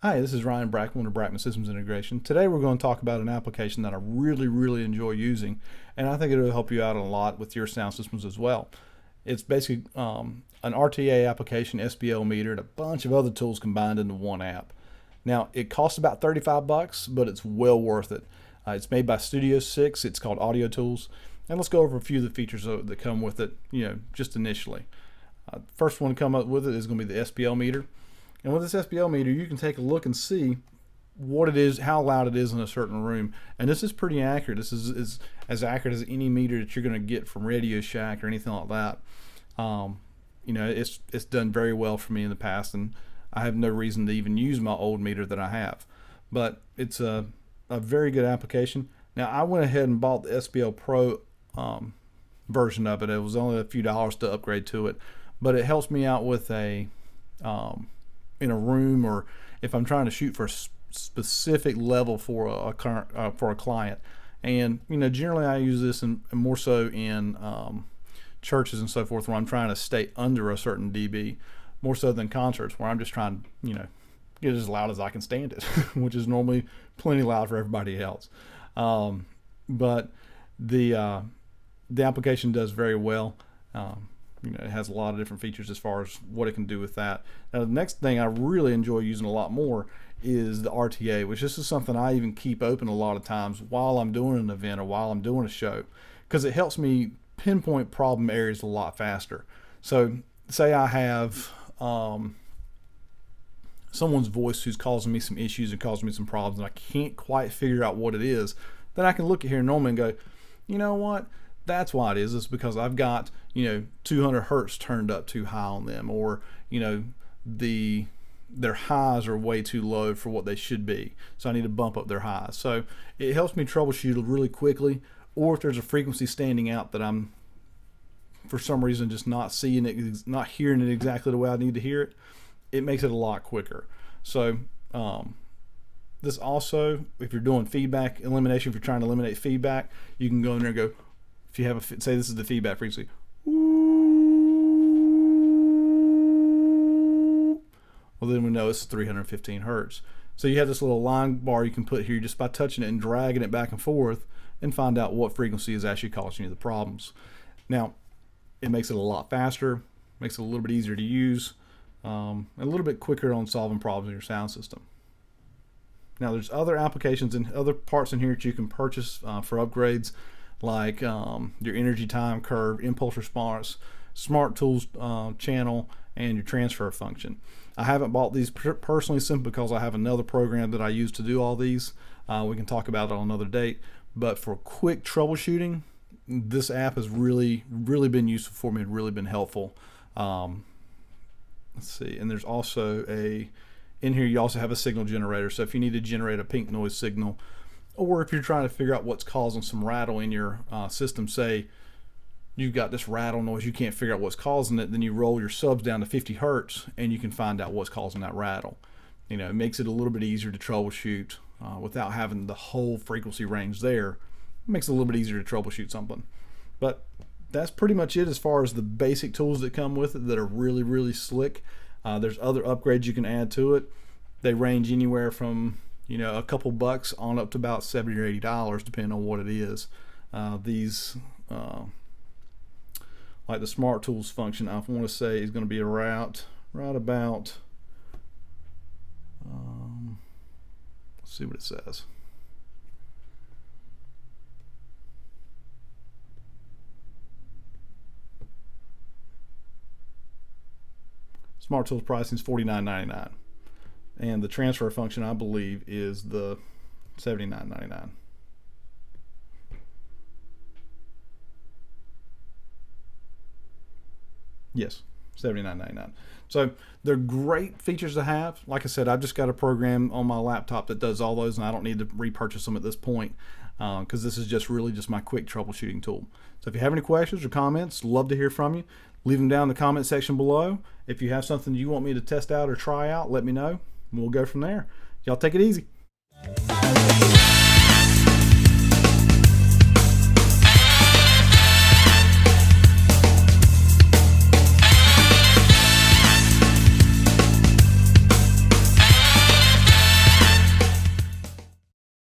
Hi, this is Ryan Brackman of Brackman Systems Integration. Today we're going to talk about an application that I really enjoy using, and I think it'll help you out a lot with your sound systems as well. It's basically an RTA application, SBL meter, and a bunch of other tools combined into one app. Now, it costs about $35, but it's well worth it. It's made by Studio 6. It's called AudioTools, and let's go over a few of the features that come with it, just initially. First one to come up with it is going to be the SBL meter. And with this SBL meter, you can take a look and see what it is, how loud it is in a certain room. And this is pretty accurate. This is as accurate as any meter that you're going to get from Radio Shack or anything like that. It's done very well for me in the past, and I have no reason to even use my old meter that I have. But it's a very good application. Now, I went ahead and bought the SBL Pro version of it. It was only a few dollars to upgrade to it, but it helps me out with in a room, or if I'm trying to shoot for a specific level for a client. And generally I use this and more so in churches and so forth, where I'm trying to stay under a certain dB, more so than concerts where I'm just trying to get as loud as I can stand it, which is normally plenty loud for everybody else. But the application does very well. It has a lot of different features as far as what it can do with that. Now, the next thing I really enjoy using a lot more is the RTA, which this is something I even keep open a lot of times while I'm doing an event or while I'm doing a show, because it helps me pinpoint problem areas a lot faster. So say I have someone's voice who's causing me some issues and causing me some problems, and I can't quite figure out what it is, then I can look at here normally and go, you know what? That's why it is. It's because I've got 200 hertz turned up too high on them, or their highs are way too low for what they should be, so I need to bump up their highs. So it helps me troubleshoot really quickly. Or if there's a frequency standing out that I'm for some reason just not seeing it, not hearing it exactly the way I need to hear it, it makes it a lot quicker. So this also, if you're doing feedback elimination, if you're trying to eliminate feedback, you can go in there and go, if you have say this is the feedback frequency, well, then we know it's 315 hertz. So you have this little line bar you can put here just by touching it and dragging it back and forth, and find out what frequency is actually causing you the problems. Now, it makes it a lot faster, makes it a little bit easier to use, and a little bit quicker on solving problems in your sound system. Now, there's other applications and other parts in here that you can purchase for upgrades, like your energy time curve, impulse response, smart tools channel, and your transfer function. I haven't bought these personally simply because I have another program that I use to do all these. We can talk about it on another date, but for quick troubleshooting, this app has really been useful for me and really been helpful. Let's see, and there's also in here you also have a signal generator, so if you need to generate a pink noise signal, or if you're trying to figure out what's causing some rattle in your system, say you've got this rattle noise, you can't figure out what's causing it, then you roll your subs down to 50 hertz and you can find out what's causing that rattle. It makes it a little bit easier to troubleshoot without having the whole frequency range there. It makes it a little bit easier to troubleshoot something. But that's pretty much it as far as the basic tools that come with it that are really slick. There's other upgrades you can add to it. They range anywhere from a couple bucks on up to about $70 or $80, depending on what it is. These like the smart tools function, I want to say is going to be right about let's see what it says. Smart tools pricing is $49.99, and the transfer function, I believe, is the $79.99. Yes, $79.99. So they're great features to have. Like I said, I've just got a program on my laptop that does all those, and I don't need to repurchase them at this point because this is just really just my quick troubleshooting tool. So if you have any questions or comments, love to hear from you. Leave them down in the comment section below. If you have something you want me to test out or try out, let me know. We'll go from there. Y'all take it easy.